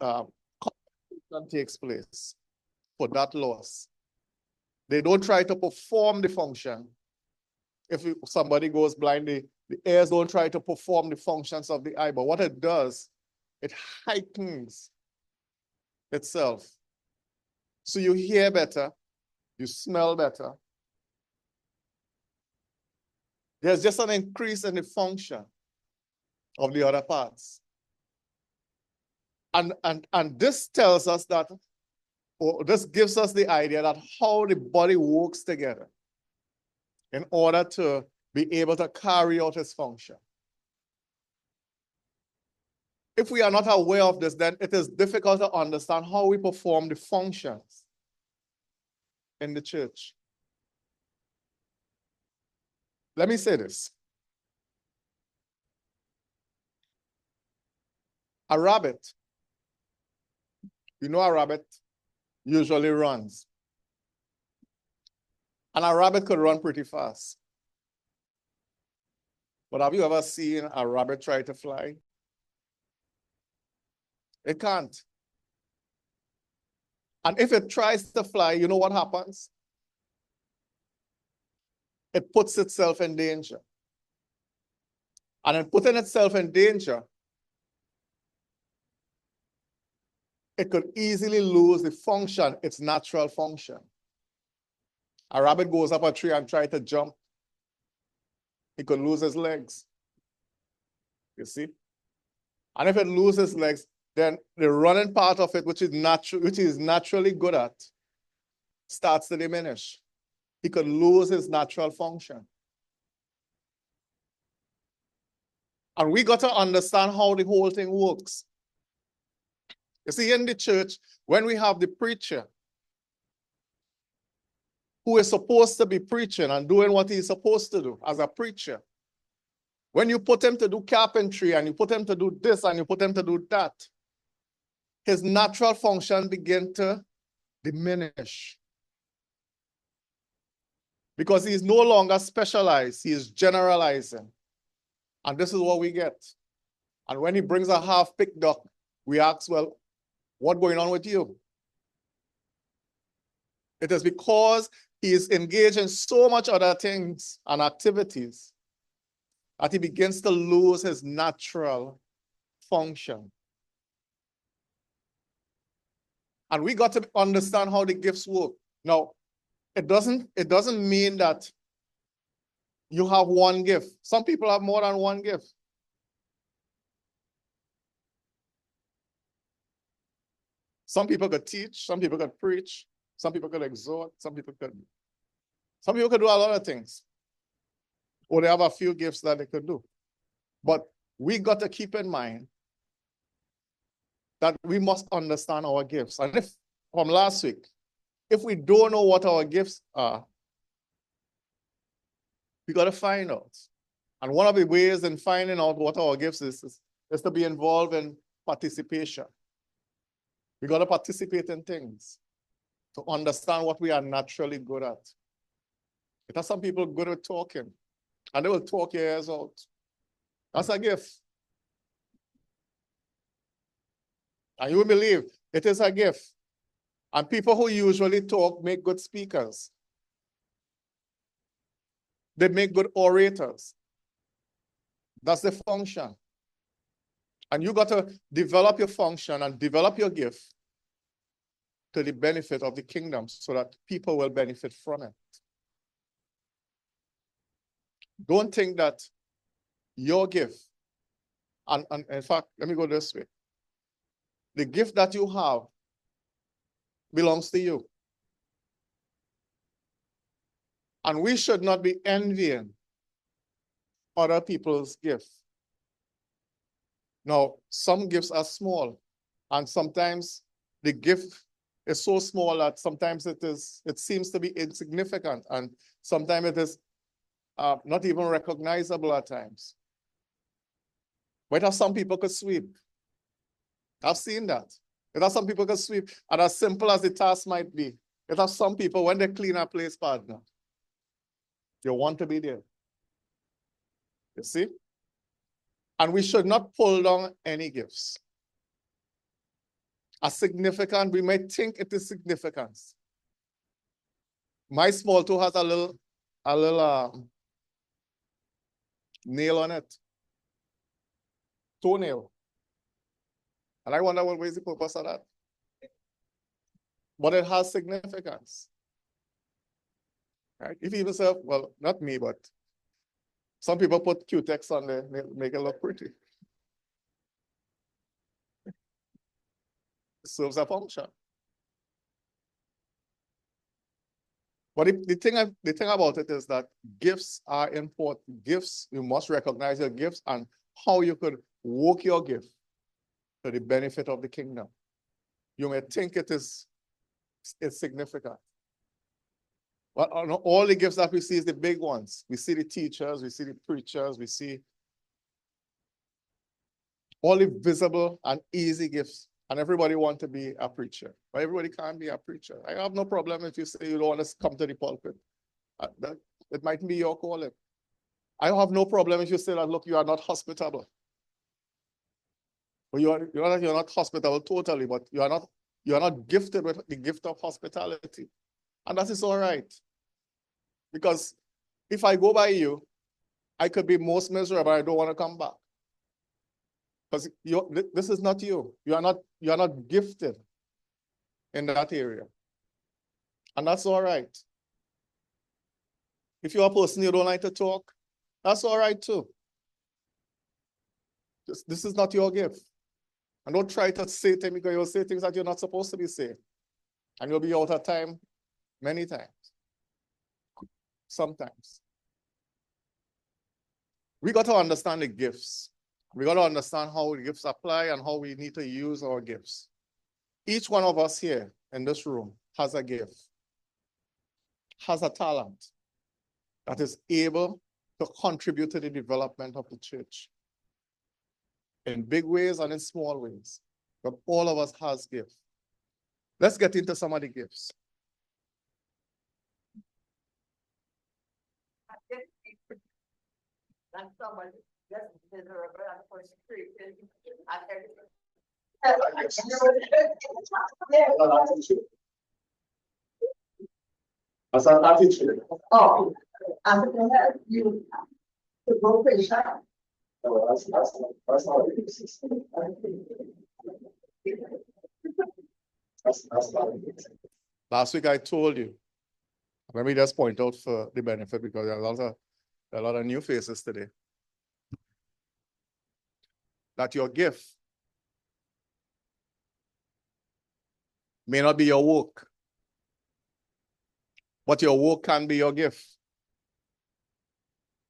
uh, compensation takes place for that loss. They don't try to perform the function. If somebody goes blind, the ears don't try to perform the functions of the eye, but what it does, it heightens itself. So you hear better, you smell better. There's just an increase in the function of the other parts. And this tells us that, or this gives us the idea that how the body works together in order to be able to carry out its function. If we are not aware of this, then it is difficult to understand how we perform the functions in the church. Let me say this. A rabbit, you know, a rabbit usually runs. And a rabbit could run pretty fast. But have you ever seen a rabbit try to fly? It can't. And if it tries to fly, you know what happens? It puts itself in danger. And in putting itself in danger, it could easily lose the function, its natural function. A rabbit goes up a tree and tries to jump. He could lose his legs. You see? And if it loses legs, then the running part of it, which is naturally good at, starts to diminish. He could lose his natural function. And we got to understand how the whole thing works. You see, in the church, when we have the preacher who is supposed to be preaching and doing what he's supposed to do as a preacher, when you put him to do carpentry and you put him to do this and you put him to do that, his natural function begin to diminish. Because he's no longer specialized, he is generalizing. And this is what we get. And when he brings a half-picked duck, we ask, well, what's going on with you? It is because he is engaged in so much other things and activities that he begins to lose his natural function. And we got to understand how the gifts work. Now, it doesn't mean that you have one gift. Some people have more than one gift. Some people could teach, some people could preach, some people could exhort, some people could do a lot of things. Or they have a few gifts that they could do. But we got to keep in mind that we must understand our gifts. And if, from last week, if we don't know what our gifts are, we got to find out. And one of the ways in finding out what our gifts is to be involved in participation. We got to participate in things to understand what we are naturally good at. There are some people good at talking, and they will talk your ears out. That's a gift. And you will believe it is a gift. And people who usually talk make good speakers. They make good orators. That's the function. And you got to develop your function and develop your gift to the benefit of the kingdom so that people will benefit from it. Don't think that your gift, and in fact, let me go this way. The gift that you have belongs to you. And we should not be envying other people's gifts. Now, some gifts are small, and sometimes the gift is so small that sometimes it seems to be insignificant, and sometimes it is not even recognizable at times. But some people could sweep. I've seen that. There are some people can sweep, and as simple as the task might be, there are some people, when they clean a place, partner, you want to be there. You see? And we should not pull down any gifts. are significant. We might think it is significant. My small toe has a little nail on it. Toenail. And I wonder what is the purpose of that. But it has significance. Right? If you even say, well, not me, but some people put Q-tex on there, make it look pretty. It serves a function. But the thing about it is that gifts are important. Gifts, you must recognize your gifts and how you could work your gift to the benefit of the kingdom. You may think it's significant. But all the gifts that we see is the big ones. We see the teachers, we see the preachers, we see all the visible and easy gifts. And everybody wants to be a preacher. But everybody can't be a preacher. I have no problem if you say you don't want to come to the pulpit. It might be your calling. I have no problem if you say that, look, you are not hospitable. But you're not hospitable totally, but you are not gifted with the gift of hospitality. And that is all right. Because if I go by you, I could be most miserable. I don't want to come back. Because this is not you. You are not gifted in that area. And that's all right. If you're a person you don't like to talk, that's all right too. This is not your gift. And don't try to say things because you'll say things that you're not supposed to be saying. And you'll be out of time many times. Sometimes. We got to understand the gifts. We got to understand how the gifts apply and how we need to use our gifts. Each one of us here in this room has a gift, has a talent that is able to contribute to the development of the church in big ways and in small ways. But all of us has gifts. Let's get into some of the gifts. That's somebody that's miserable and persecuted. As an attitude. Oh, I'm going to help you to go fish out. No, that's not it is. That's not it. Last week I told you, let me just point out for the benefit because there are a lot of new faces today, that your gift may not be your work, but your work can be your gift.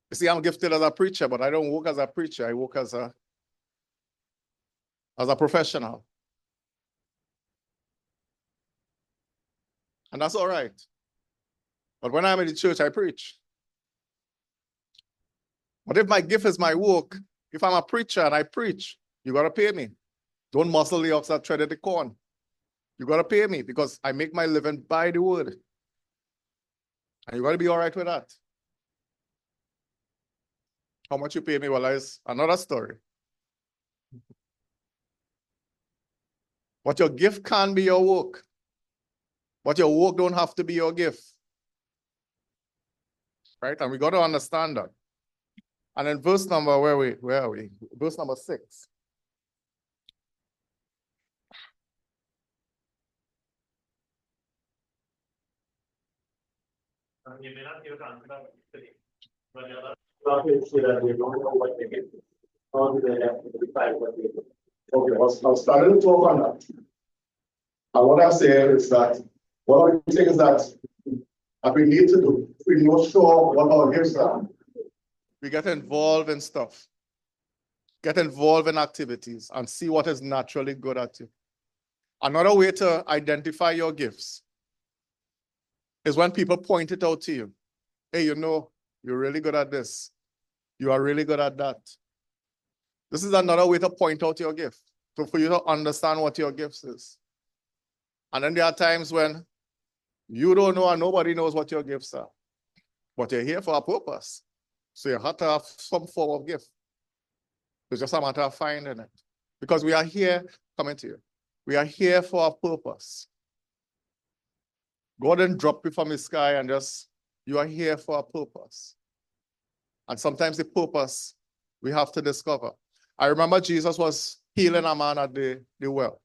You see, I'm gifted as a preacher, but I don't work as a preacher. I work as a professional. And that's all right. But when I'm in the church, I preach. But if my gift is my work, if I'm a preacher and I preach, you got to pay me. Don't muscle the ox that treaded the corn. You got to pay me because I make my living by the word. And you got to be all right with that. How much you pay me, well, is another story. But your gift can be your work. But your work don't have to be your gift. Right? And we got to understand that. And in verse number, where are we? Verse number 6. You may not give an answer, but the other is that we don't know what they get. How do they have to decide what they get? Okay, I'll start to talk on that. And what I'm saying is that one of the things that we need to do, we're not sure what our gifts are. We get involved in stuff. Get involved in activities and see what is naturally good at you. Another way to identify your gifts is when people point it out to you. Hey, you know, you're really good at this. You are really good at that. This is another way to point out your gift. So for you to understand what your gifts is. And then there are times when you don't know and nobody knows what your gifts are. But you're here for a purpose. So you have to have some form of gift. It's just a matter of finding it. Because we are here coming to you. We are here for a purpose. God didn't drop you from the sky and just, you are here for a purpose. And sometimes the purpose we have to discover. I remember Jesus was healing a man at the well.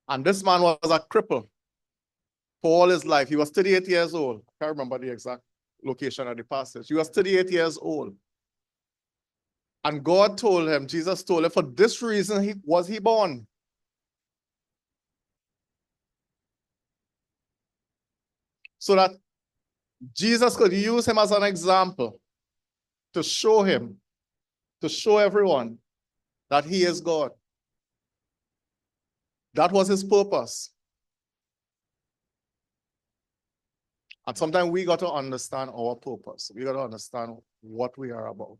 And this man was a cripple for all his life. He was 38 years old. I can't remember the exact location of the passage. He was 38 years old. And God told him, Jesus told him, for this reason was he born. So that Jesus could use him as an example to show everyone that he is God. That was his purpose. And sometimes we got to understand our purpose. We got to understand what we are about.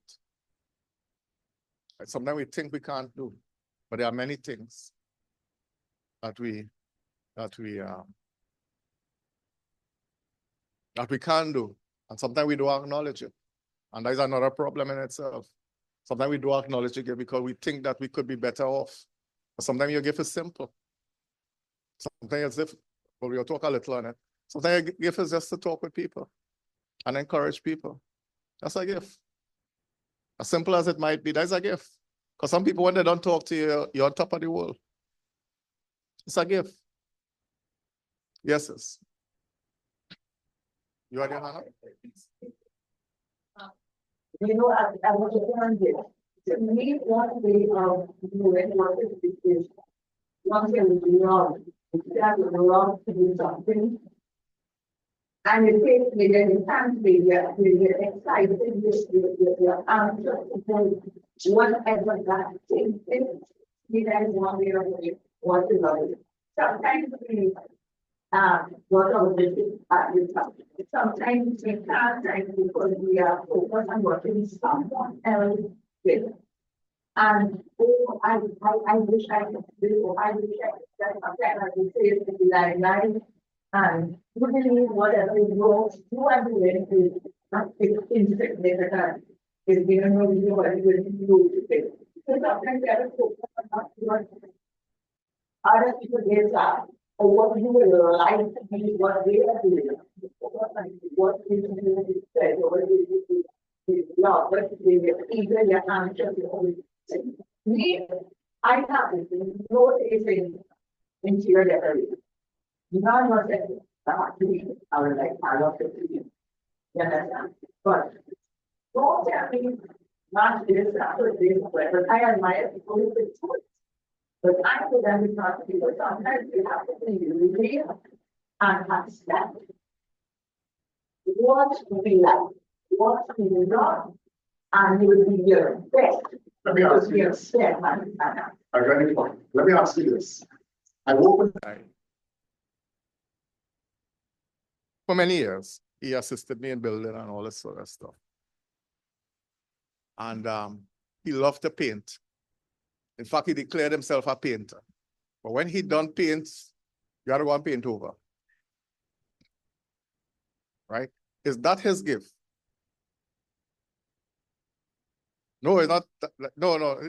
Sometimes we think we can't do, but there are many things that we can do. And sometimes we don't acknowledge it. And that is another problem in itself. Sometimes we don't acknowledge it because we think that we could be better off. But sometimes your gift is simple. Sometimes it's well, we'll talk a little on it. Sometimes your gift is just to talk with people and encourage people. That's a gift. As simple as it might be, that's a gift. Because some people, when they don't talk to you, you're on top of the world. It's a gift. Yes, sis. You had your hand up? You know, I was just wondering, to me, one way of doing work is one thing is wrong. You have the wrong to do something. And it takes me, then you can't be excited with your answer. Whatever that thing is, you guys want me to what is it? Sometimes we what are the sometimes we can't because we are focused on working with someone else with. And oh, I wish I could do, I wish I could set up that I could say it to be like, and usually whatever you do are doing is not insignificant. It's given no idea what you will do to it. So sometimes there is focus on what other people get are, or what you will like to be, what they are doing. What is being said, or what is not, what is even your answer. Me, I have noticing interior decoration. None of it I would like part of it to you. You understand? But don't tell me not this, but I admire people who do it. But I know that it's not people. Sometimes you have to be real and accept what we like, what we not, and you will be your best. Let me ask you this. Let me ask you this. I work with for many years. He assisted me in building and all this sort of stuff. And he loved to paint. In fact, he declared himself a painter. But when he done paints, you got to go and paint over. Right? Is that his gift? No, it's not. No.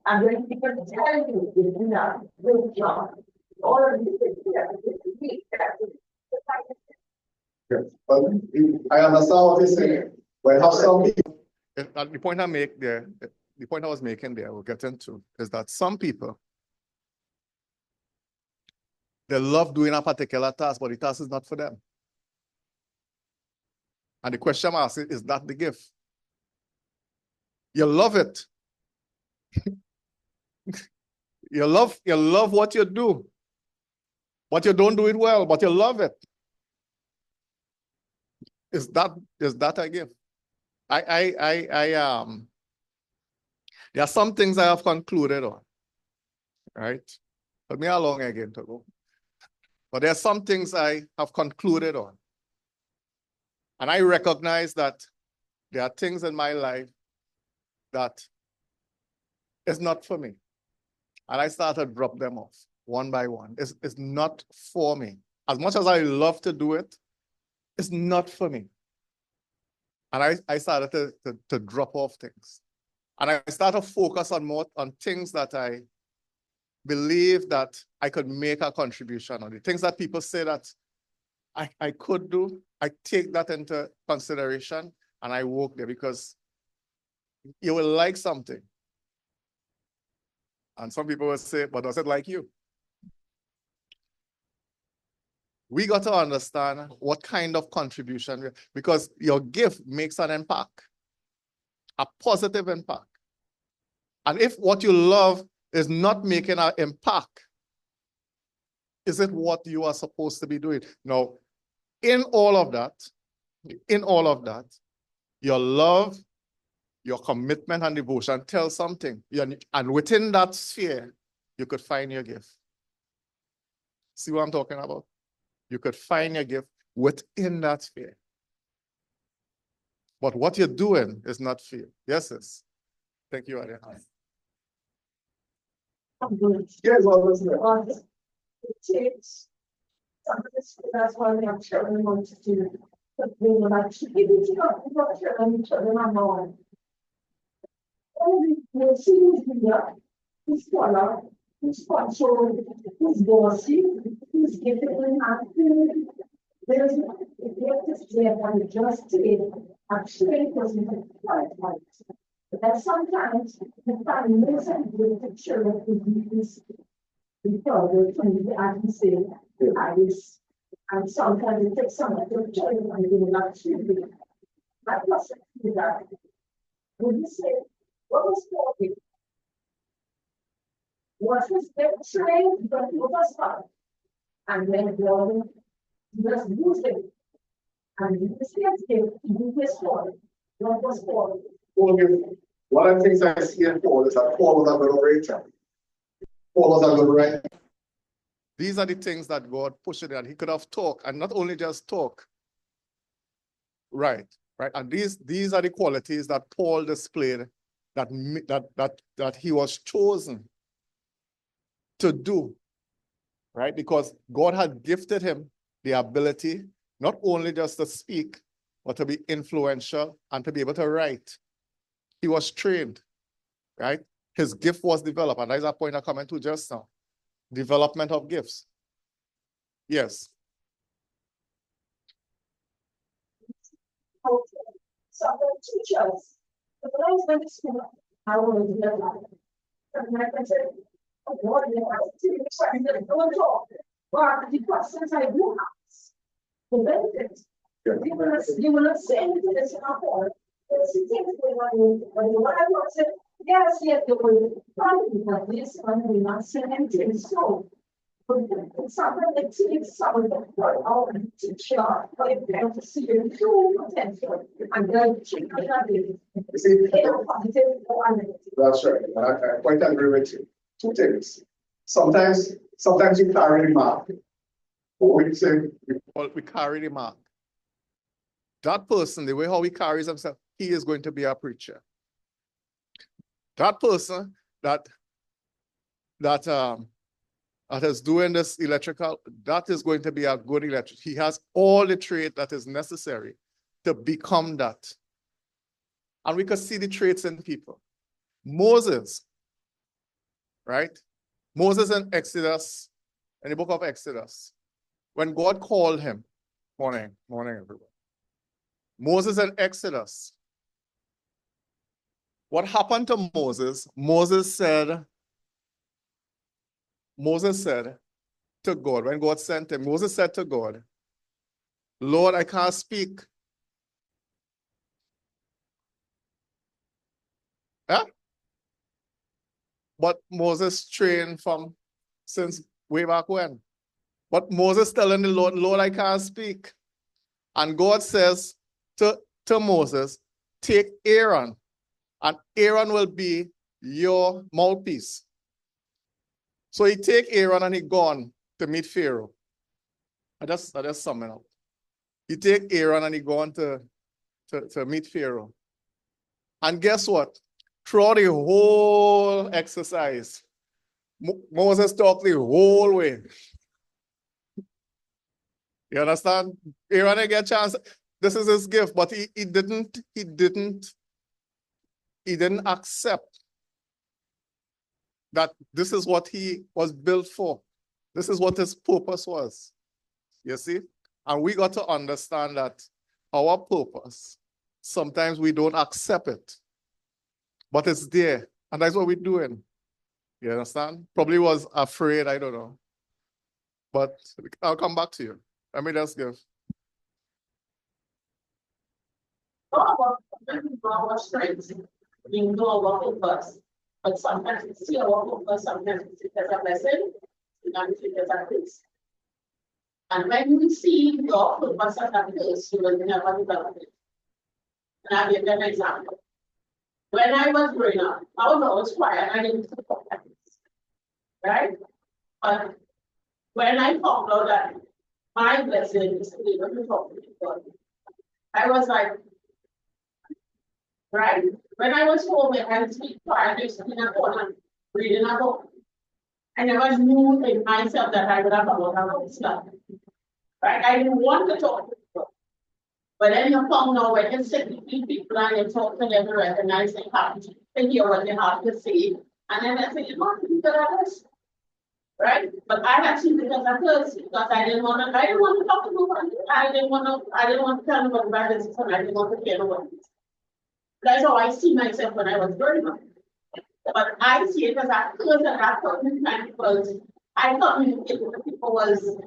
And when people tell you, you know, good job, all of these things, Yes, but I understand what you're saying. When have some people, the point I make there, the point I was making there, we'll get into, is that some people, they love doing a particular task, but the task is not for them. And the question I'm asking, is that the gift? You love it. You love what you do, but you don't do it well, but you love it. Is that a gift? There are some things I have concluded on, right? But me along again to go. But there are some things I have concluded on. And I recognize that there are things in my life that is not for me. And I started to drop them off one by one. It's not for me. As much as I love to do it, it's not for me. And I started to drop off things. And I started to focus on more on things that I believe that I could make a contribution on. The things that people say that I could do, I take that into consideration and I work there because you will like something. And some people will say, but does it like you? We got to understand what kind of contribution, because your gift makes an impact, a positive impact. And if what you love is not making an impact, is it what you are supposed to be doing? Now, in all of that, your love, your commitment and devotion tell something. And within that sphere, you could find your gift. See what I'm talking about? You could find your gift within that sphere. But what you're doing is not fear. Yes, sis. Thank you, Adia. Yes, well, it takes that's why we have children want to do. But we will actually give it to children are more. We'll see who's here, who's scholar, who's sponsor, who's bossy, who's gifted in acting. There's a gift there and just actually doesn't quite right. But sometimes the families and the children who use because they're trying to act and say, and sometimes it takes some of the children and they will not choose. That wasn't that. Would you say, what was for you? Was his trained, but he was hard. And then God just used it. And he was here to do his work. What was for you? One of the things I see in Paul is that Paul was a good orator. Paul was a good writer. These are the things that God pushed it, and he could have talked, and not only just talk. Right. And these are the qualities that Paul displayed that he was chosen to do. Right? Because God had gifted him the ability not only just to speak, but to be influential and to be able to write. He was trained, right? His gift was developed, and that's a point I comment to just now. Development of gifts. Yes. Okay. So I'm going to teach us. But when I was going to school, I wanted to get like, and I said, oh, Lord, you know, I was teaching the go and talk. But the questions I do ask, the benefits, you will not say anything that's not for it. What I want to say, yes, you will probably have this, and we not say anything. So, something that takes some of the our teacher, but to see your true potential. I'm going to check it. That's right. I quite agree with you. Two things. Sometimes you carry the mark. What we say? We carry the mark. That person, the way how he carries himself, he is going to be a preacher. That person that is doing this electrical, that is going to be a good electrician. He has all the trait that is necessary to become that. And we can see the traits in people. Moses, right? Moses in Exodus, in the book of Exodus, when God called him, morning everyone. Moses in Exodus. What happened to Moses? Moses said to God, when God sent him, Moses said to God, Lord, I can't speak. Huh? But Moses trained from since way back when. But Moses telling the Lord, Lord, I can't speak. And God says to Moses, take Aaron, and Aaron will be your mouthpiece. So he take Aaron and he gone to meet Pharaoh. I just sum it up. He take Aaron and he go on to meet Pharaoh. And guess what? Throughout the whole exercise, Moses talked the whole way. You understand? Aaron didn't get a chance. This is his gift, but he didn't accept that this is what he was built for. This is what his purpose was. You see? And we got to understand that our purpose, sometimes we don't accept it, but it's there. And that's what we're doing. You understand? Probably was afraid, I don't know. But I'll come back to you. Let me just give. Our strengths, we know our purpose, but sometimes we see our purpose, sometimes we see it as a blessing, sometimes we see it as a curse. And when you see your purpose as a curse, you will never develop it. And I'll give you an example. When I was growing up, I was always quiet, I didn't talk like this, right? But when I found out that my blessing is to be able to talk to people, I was like, right? When I was home, I had to speak quiet, I used to be in a corner, reading a book. I never knew in myself that I would have a lot of stuff. Right? I didn't want to talk to people. But then you come now when you sit with people and you talk to them, you recognize they have to hear what they have to say. And then I say, you know, people are this. Right? But I actually because I first because I didn't want to talk to nobody. I didn't want to tell nobody about this and I didn't want to hear nobody. That's how I see myself when I was growing up. But I see it as a curse at that point in time because I thought communicating with people was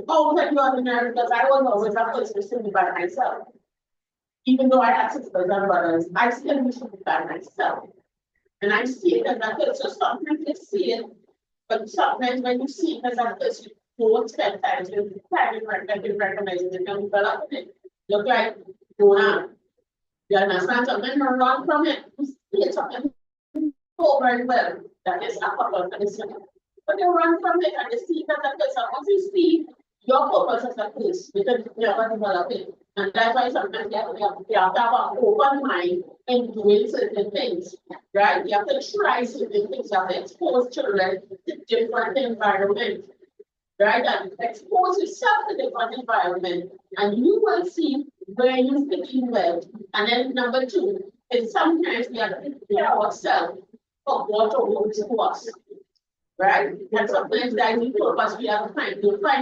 always the ordinary because I was always a person to be by myself. Even though I had sisters and brothers, I still used to be by myself. And I see it as a curse. So sometimes you see it, but sometimes when you see it as a curse, you don't spend time to recognize it and develop it. Look like Jonah. You understand something or run from it? You see something go very well. That is a couple of things. But you run from it and you see that the person, once you see your purpose as a place, because you never develop it. And that's why sometimes you have to have an open mind in doing certain things. Right? You have to try certain things, you have to expose children to different environments. Right? And expose yourself to different environment. And you will see where you fit in well. And then number two is sometimes we have to prepare ourselves for what awaits to us. Right? And sometimes that is purpose we have to find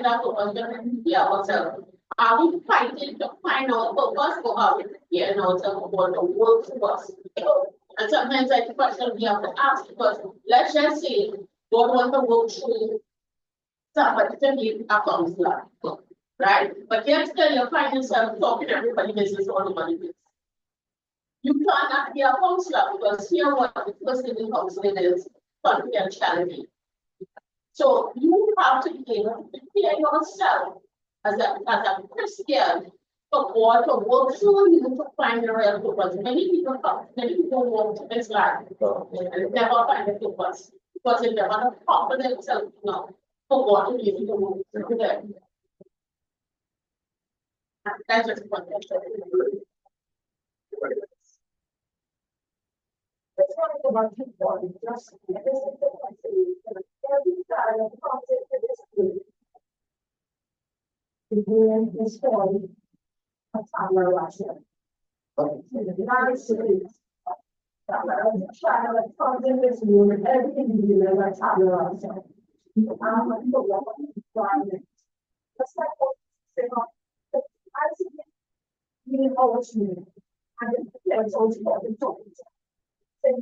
out purpose, we have to prepare ourselves. Are we fighting to find our purpose or are we preparing ourselves for what awaits to us? And sometimes that's the question we have to ask because let's just say God wants to work through somebody to be a counselor. Right? But yet still you find yourself talking to everybody business or nobody business. You cannot be a counselor because here what the first thing in counseling is confidentiality. So you have to be able to prepare yourself as a Christian for God to work through you to find the real purpose. Many people walk to this life and never find the purpose because they never have confidence themselves enough for God to give you the work through them. That's just one thing. Let's talk about people. Just every time I come to this group, begin the story of our Russia. In the United States, a child that comes in this room and everything you do is our Russia. I'm going to go on the environment. That's like what I see meaning always meaning. And it's always talking. So I'm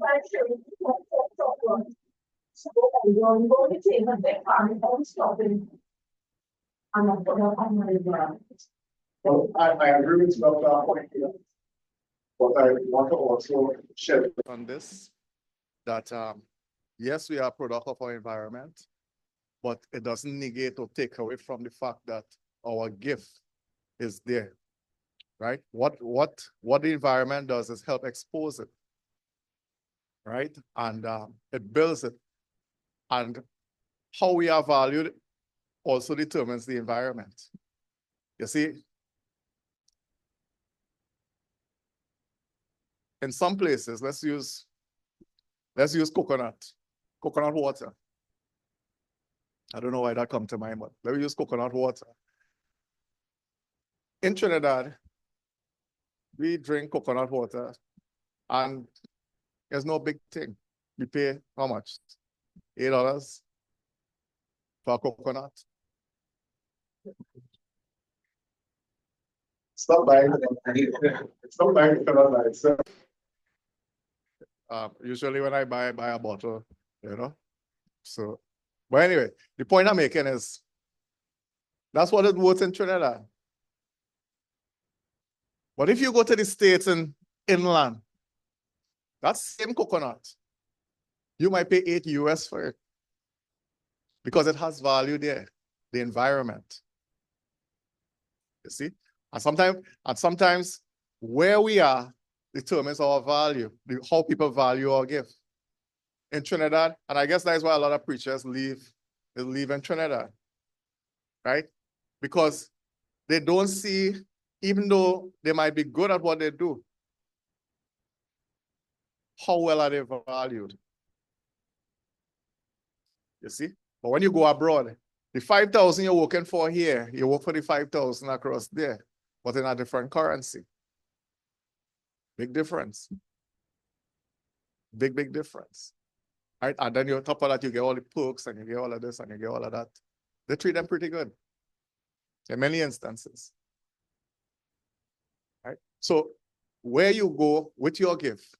going to take a big part of stopping. I'm not going to Well, I agree with Dr. Point here. But I want to also share on this that yes, we are a product of our environment, but it doesn't negate or take away from the fact that our gift is there, right? What the environment does is help expose it, right? And it builds it. And how we are valued also determines the environment. You see, in some places, let's use coconut water. I don't know why that come to mind, but let me use coconut water. In Trinidad, we drink coconut water, and there's no big thing. We pay how much? $8 for a coconut. Stop buying Stop buying coconut by itself. Usually when I buy a bottle, you know. So, but anyway, the point I'm making is that's what it worth in Trinidad. But if you go to the States and inland, that same coconut, you might pay $8 for it because it has value there, the environment. You see? And sometimes where we are determines our value, how people value our gift. In Trinidad, and I guess that's why a lot of preachers leave in Trinidad, right? Because they don't see, even though they might be good at what they do, how well are they valued? You see? But when you go abroad, the 5,000 you're working for here, you work for the 5,000 across there, but in a different currency. Big difference. Big difference. Right? And then on top of that, you get all the perks and you get all of this and you get all of that. They treat them pretty good in many instances. Right? So where you go with your gift,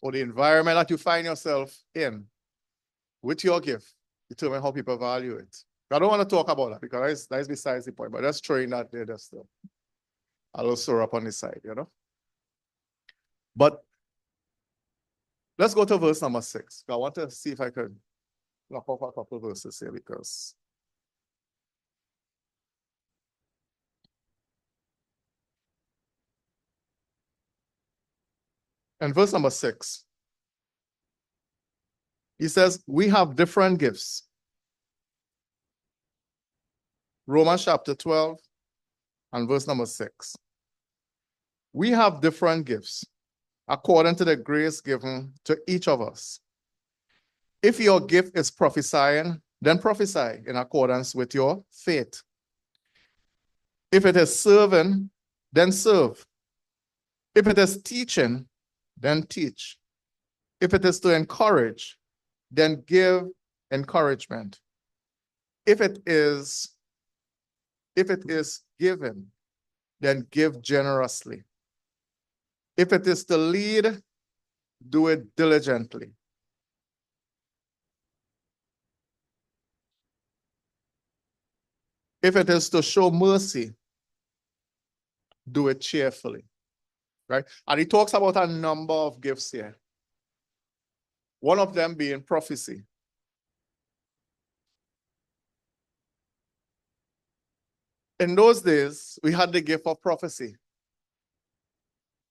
or the environment that you find yourself in with your gift, determine how people value it. I don't want to talk about that because that's besides the point, but just throwing that there just a little syrup on the side, you know. But let's go to verse number 6. I want to see if I could knock off a couple of verses here because in verse number 6, he says, we have different gifts. Romans chapter 12 and verse number 6. We have different gifts according to the grace given to each of us. If your gift is prophesying, then prophesy in accordance with your faith. If it is serving, then serve. If it is teaching, then teach. If it is to encourage, then give encouragement. If it is given, then give generously. If it is to lead, do it diligently. If it is to show mercy, do it cheerfully. Right? And he talks about a number of gifts here. One of them being prophecy. In those days, we had the gift of prophecy.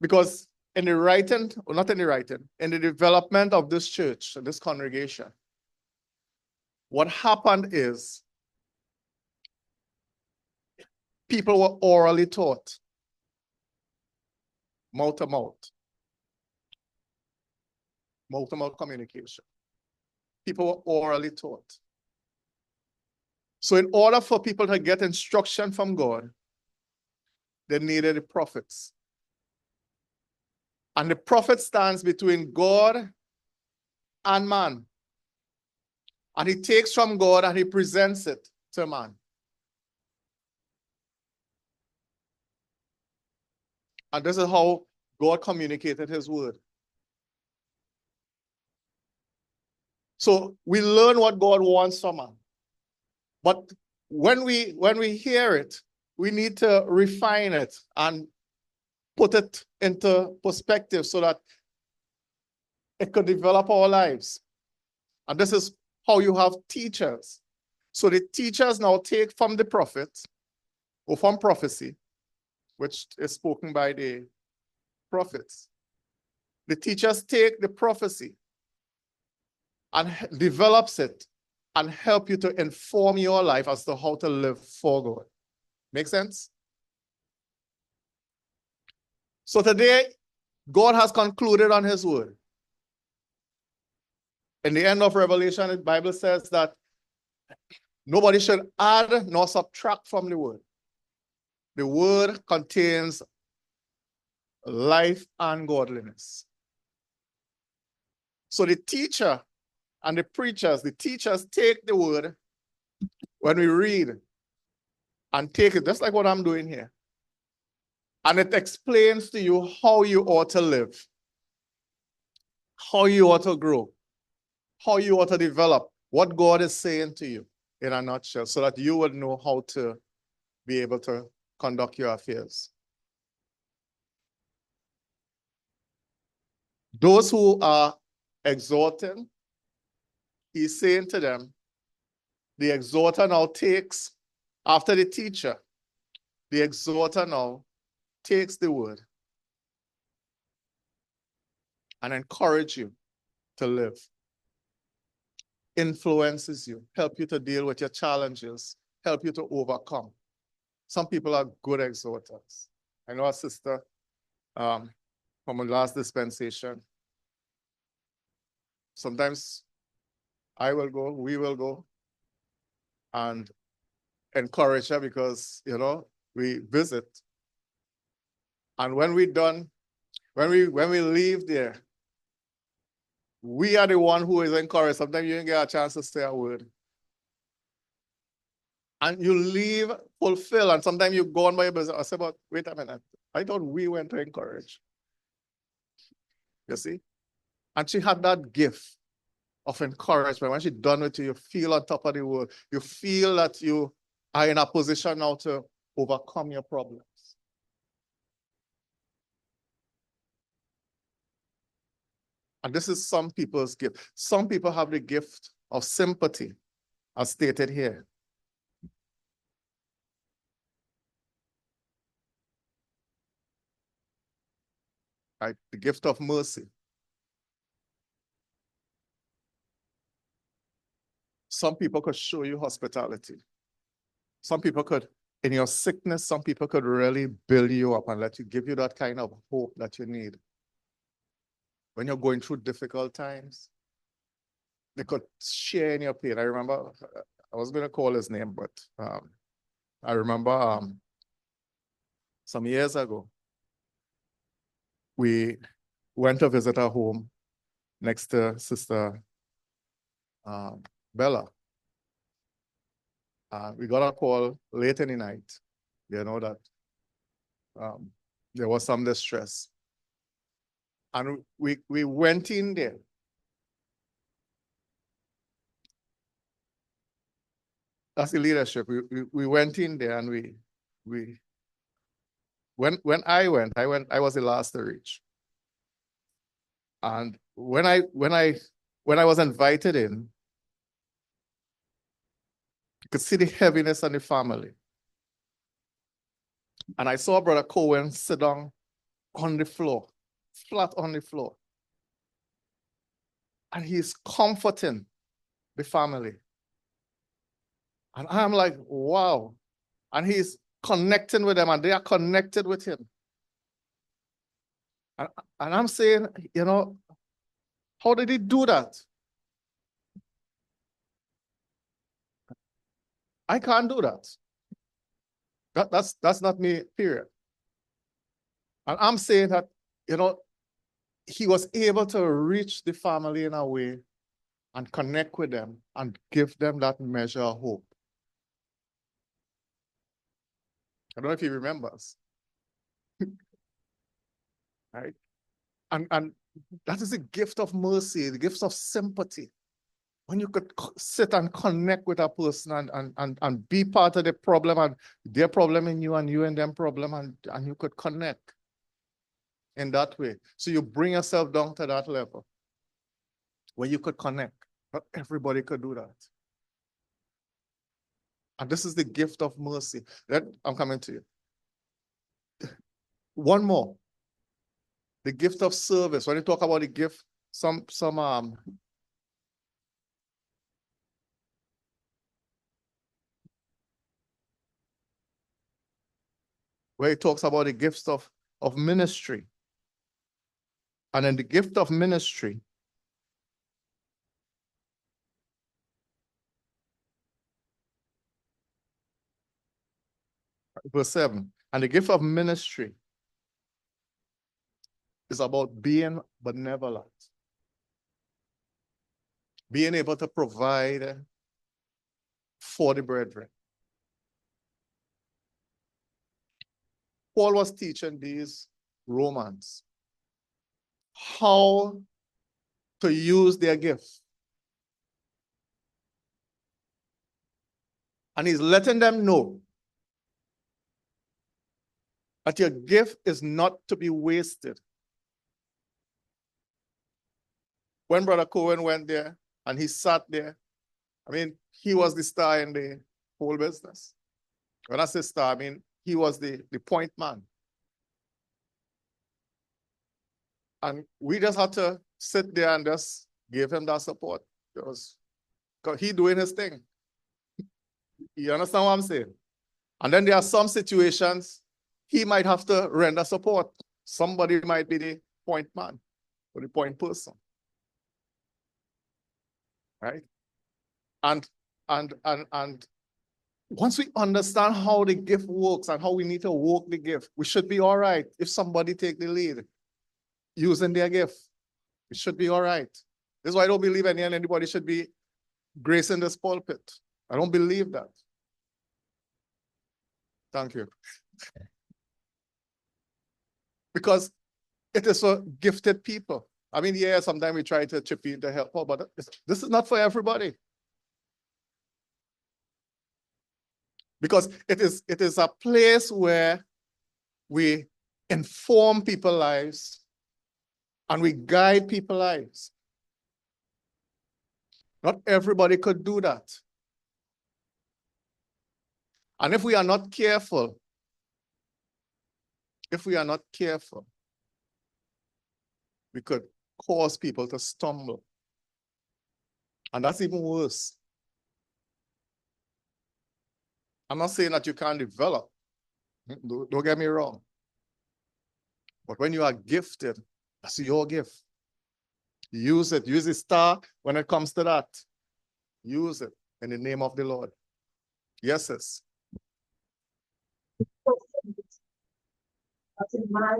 Because in the writing, or not in the writing, in the development of this church, this congregation, what happened is people were orally taught, mouth-to-mouth communication. People were orally taught. So in order for people to get instruction from God, they needed the prophets. And the prophet stands between God and man. And he takes from God and he presents it to man. And this is how God communicated his word. So we learn what God wants from man. But when we hear it, we need to refine it and put it into perspective so that it could develop our lives. And this is how you have teachers. So the teachers now take from the prophets or from prophecy, which is spoken by the prophets. The teachers take the prophecy and develops it and help you to inform your life as to how to live for God. Make sense? So today, God has concluded on his word. In the end of Revelation, the Bible says that nobody should add nor subtract from the word. The word contains life and godliness. So the teacher and the preachers, the teachers take the word when we read and take it, just like what I'm doing here. And it explains to you how you ought to live, how you ought to grow, how you ought to develop, what God is saying to you in a nutshell, so that you would know how to be able to conduct your affairs. Those who are exhorting, he's saying to them, the exhorter now takes, after the teacher, the exhorter now takes the word and encourages you to live, influences you, help you to deal with your challenges, help you to overcome. Some people are good exhorters. I know a sister from the last dispensation. Sometimes I will go, we will go, and encourage her because, you know, we visit. And when we're done, when we leave there, we are the one who is encouraged. Sometimes you don't get a chance to say a word. And you leave fulfilled, and sometimes you go on by your business. I say, but wait a minute. I thought we went to encourage. You see? And she had that gift of encouragement. When she's done with you, you feel on top of the world. You feel that you are in a position now to overcome your problems. And this is some people's gift. Some people have the gift of sympathy, as stated here. Right? The gift of mercy. Some people could show you hospitality. Some people could, in your sickness, some people could really build you up and give you that kind of hope that you need. When you're going through difficult times, they could share in your pain. I remember, I was going to call his name, but I remember some years ago, we went to visit her home next to Sister Bella. We got a call late in the night, you know, that there was some distress. And we went in there. That's the leadership. We went in there and when I was the last to reach. And when I was invited in, you could see the heaviness on the family. And I saw Brother Cohen sit down on the floor, flat on the floor. And he's comforting the family. And I'm like, wow. And he's connecting with them, and they are connected with him. And I'm saying, you know, how did he do that? I can't do that. That's not me, period. And I'm saying that, you know, he was able to reach the family in a way and connect with them and give them that measure of hope. I don't know if he remembers. Right? And that is the gift of mercy, the gift of sympathy. When you could sit and connect with a person and be part of the problem and their problem in you and you and them problem, and you could connect in that way. So you bring yourself down to that level where you could connect. Not everybody could do that. And this is the gift of mercy. I'm coming to you. One more. The gift of service. When you talk about the gift, where he talks about the gifts of ministry. And then the gift of ministry. Verse 7. And the gift of ministry is about being benevolent. Being able to provide for the brethren. Paul was teaching these Romans how to use their gift. And he's letting them know that your gift is not to be wasted. When Brother Cohen went there and he sat there, I mean, he was the star in the whole business. When I say star, I mean, he was the point man. And we just had to sit there and just give him that support. Because he doing his thing. You understand what I'm saying? And then there are some situations he might have to render support. Somebody might be the point man or the point person. Right? And once we understand how the gift works and how we need to work the gift, we should be all right if somebody take the lead using their gift. It should be all right. This is why I don't believe anybody should be gracing this pulpit. I don't believe that. Thank you. Because it is for gifted people. I mean, yeah, sometimes we try to chip in to help out, but this is not for everybody. Because it is a place where we inform people's lives and we guide people's lives. Not everybody could do that. And if we are not careful, we could cause people to stumble. And that's even worse. I'm not saying that you can't develop. Don't get me wrong. But when you are gifted, that's your gift. Use it. Use the star when it comes to that. Use it in the name of the Lord. Yes, sis. That's in my.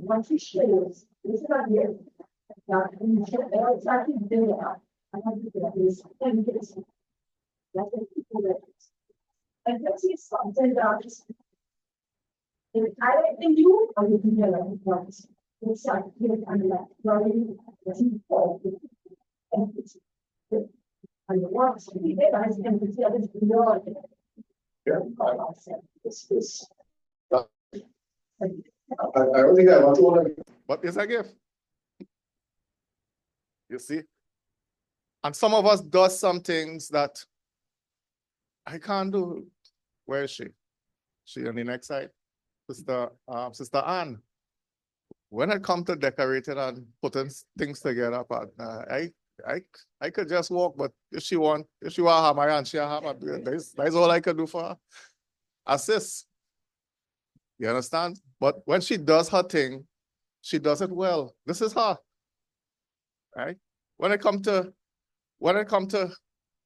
Once you shares, this is not here. It's actually there. I have to get this and this. That's it. And let's see something that I think you are looking at it once. It's like here and that, running the fall. And it's and the works to be there, and the other is beyond. Yeah, I don't think I want to want to. But it's a gift. You see? And some of us do some things that I can't do. Where is she? She on the next side? Sister Anne. When it comes to decorating and putting things together, I could just walk, but if she want hammer and she hammer, that's all I could do for her. Assist. You understand? But when she does her thing, she does it well. This is her. Right? When it come to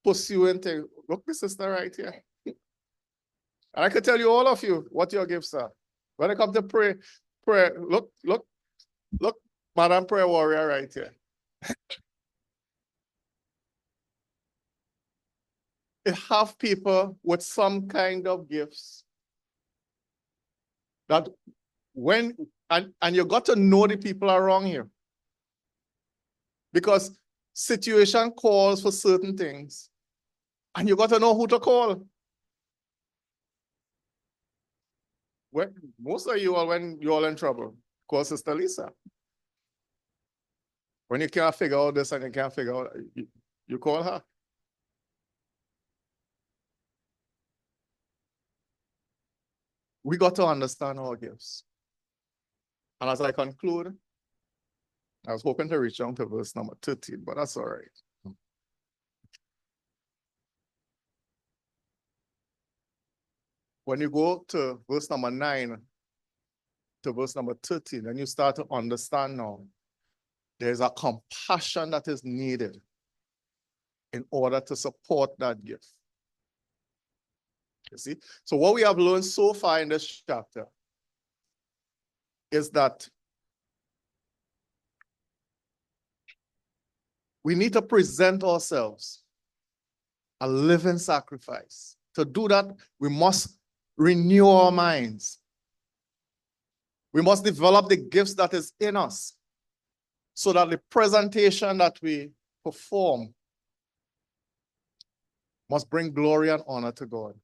pursuing things, look, my sister right here. And I could tell you all of you what your gifts are. When it comes to prayer, look, Madam Prayer Warrior right here. It have people with some kind of gifts that and you got to know the people around you. Because situation calls for certain things. And you got to know who to call. When, most of you all, when you're all in trouble, call Sister Lisa. When you can't figure out this and you can't figure out, you call her. We got to understand our gifts. And as I conclude, I was hoping to reach down to verse number 13, but that's all right. when you go to verse number 9 to verse number 13, then you start to understand now there's a compassion that is needed in order to support that gift. You see? So what we have learned so far in this chapter is that we need to present ourselves a living sacrifice. To do that, we must renew our minds. We must develop the gifts that is in us so that the presentation that we perform must bring glory and honor to God.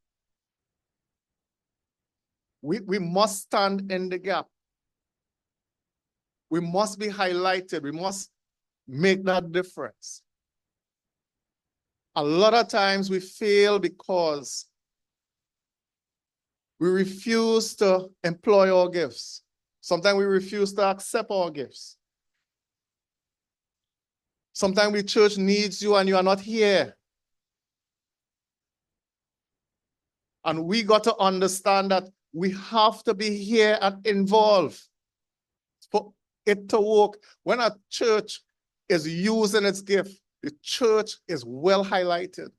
We must stand in the gap. We must be highlighted. We must make that difference. A lot of times we fail because we refuse to employ our gifts. Sometimes we refuse to accept our gifts. Sometimes the church needs you and you are not here. And we got to understand that we have to be here and involved for it to work. When a church is using its gift, the church is well highlighted.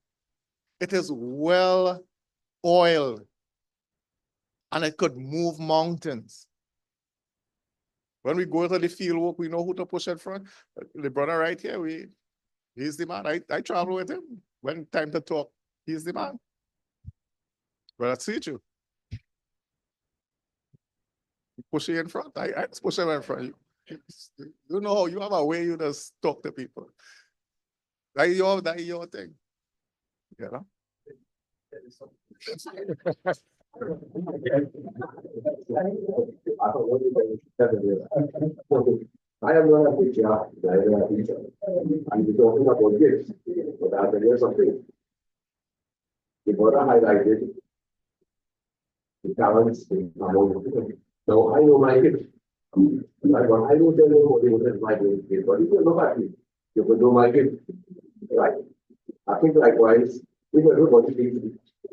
It is well oiled. And it could move mountains. When we go to the field work, we know who to push in front. The brother right here, he's the man. I travel with him. When time to talk, he's the man. Brother Siju. Push you in front. I push him in front. You know, you have a way you just talk to people. That is your thing. You know? I am not a teacher, neither a teacher. I'm talking about gifts, but I'll tell you something. The brother highlighted the talents among people. So I know my gift. I don't tell nobody what is my gift, but if you look at me, you will know my gift. Right? I think likewise, if everybody thinks,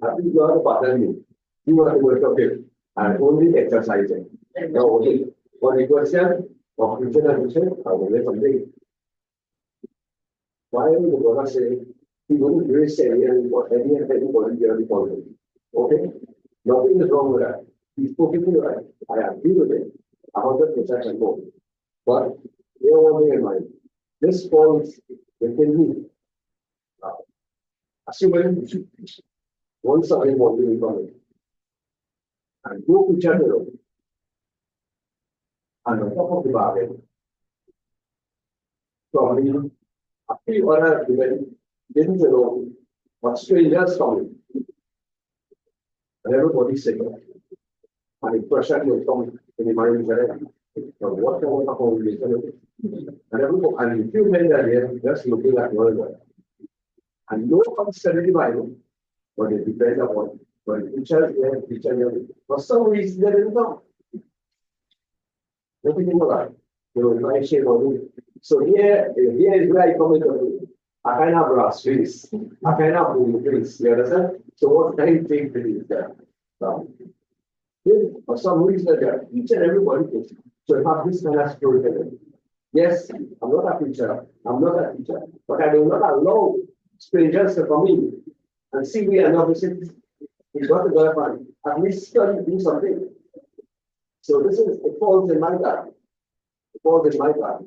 I think you are the partner me. You are the work of it and only exercising. Now, only for the question of future admission, I will let something. Why would the brother say he wouldn't really say anything for any and anybody here the following? Okay? Nothing is wrong with that. He's perfectly right. I agree with him. 100% and more. But bear one thing in mind. This falls within me. Assuming once something was really coming. And go to general. And on top of the bargain, probably a few other women didn't know what strangers coming. And everybody's saying, and the pressure will come in the mind of everyone. What kind of congregation? And everyone, and a few men are there just looking at one another. And no one studied the Bible, but it depends upon when teacher here, teacher here. For some reason, they didn't know. Nothing in the life. My shape of it. So here is where I come into a kind of brass face, a kind of blue face. You understand? So what kind of thing is that? For some reason, each and everybody should have this kind of storytelling. Yes, I'm not a preacher, I'm not a teacher, but I do not allow strangers to come in and see me and obviously he's got to go up and at least study, do something. So it falls in my part. It falls in my part.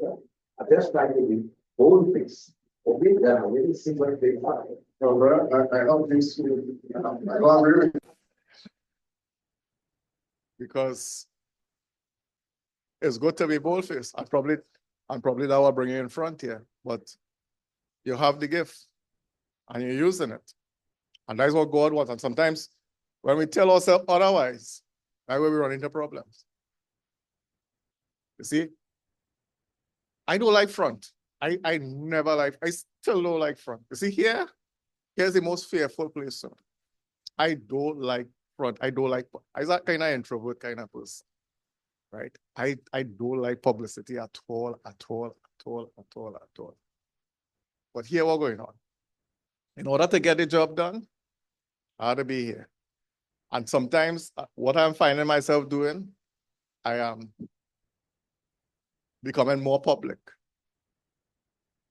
I just try to be whole fix. Okay, there are many simple things. No, brother, I don't think so. I don't agree with you. Because it's good to be bold-faced. And probably that will bring you in front here. But you have the gift and you're using it. And that's what God wants. And sometimes when we tell ourselves otherwise, that's where we run into problems. You see? I don't like front. I never like, I still don't like front. You see here? Here's the most fearful place. So I don't like front. I'm that kind of introvert kind of person. Right? I don't like publicity at all. But here what's going on. In order to get the job done, I had to be here. And sometimes what I'm finding myself doing, I am becoming more public.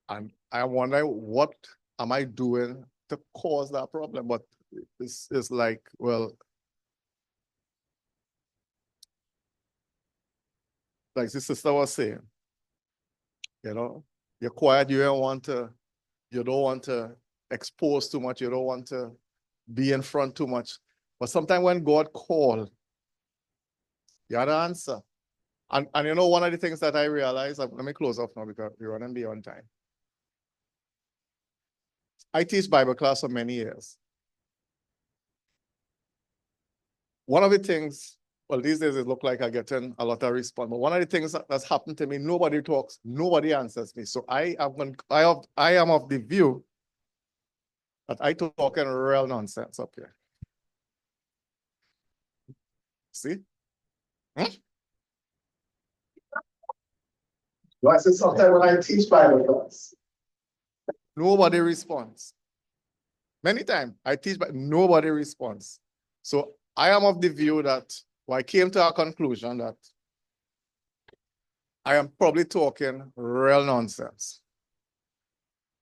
And I wonder, what am I doing to cause that problem? But it's like, well, like the sister was saying, you know, you're quiet, you don't want to expose too much, you don't want to be in front too much. But sometimes when God calls, you have to answer. And you know, one of the things that I realized, let me close off now because we're running beyond time. I teach Bible class for many years. One of the things, well, these days it look like I'm getting a lot of response, but one of the things that's happened to me, nobody talks, nobody answers me. So I am of the view that I talking real nonsense up here. See? So I said sometimes when I teach Bible class, Nobody responds. Many times I teach, but nobody responds. So I am of the view that, well, I came to a conclusion that I am probably talking real nonsense.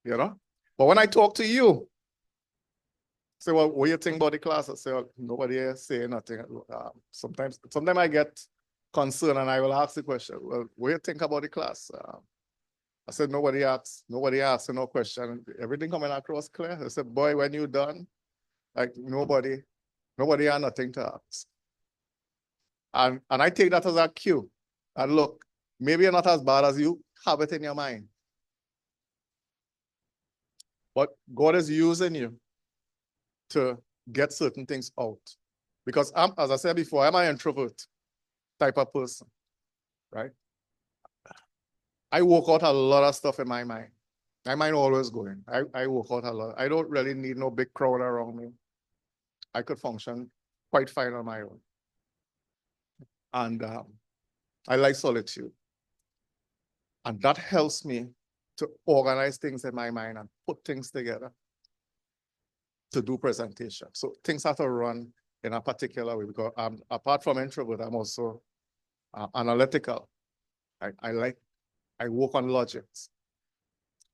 You know? But when I talk to you, say, well, what do you think about the class? I say, well, nobody is saying nothing. Sometimes I get concerned and I will ask the question, well, what do you think about the class? I said, nobody asks no question. Everything coming across clear. I said, boy, when you're done, like nobody had nothing to ask. And I take that as a cue. And look, maybe you're not as bad as you have it in your mind. But God is using you to get certain things out. Because as I said before, I'm an introvert type of person, right? I work out a lot of stuff in my mind. My mind always going. I work out a lot. I don't really need no big crowd around me. I could function quite fine on my own. And I like solitude. And that helps me to organize things in my mind and put things together to do presentation. So things have to run in a particular way because apart from introvert, I'm also analytical. I work on logics.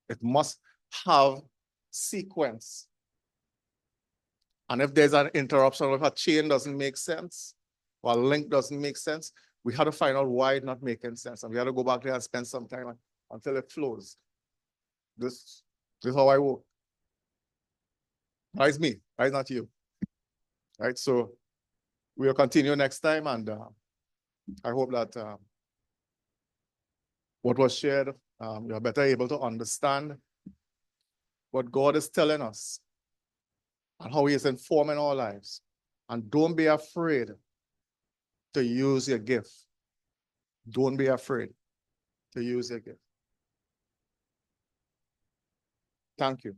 It must have sequence. And if there's an interruption, or if a chain doesn't make sense, or a link doesn't make sense, we have to find out why it's not making sense. And we have to go back there and spend some time until it flows. This is how I work. That's me, that's not you. Right, so we'll continue next time, and I hope that what was shared, you're better able to understand what God is telling us and how He is informing our lives. And don't be afraid to use your gift. Don't be afraid to use your gift. Thank you.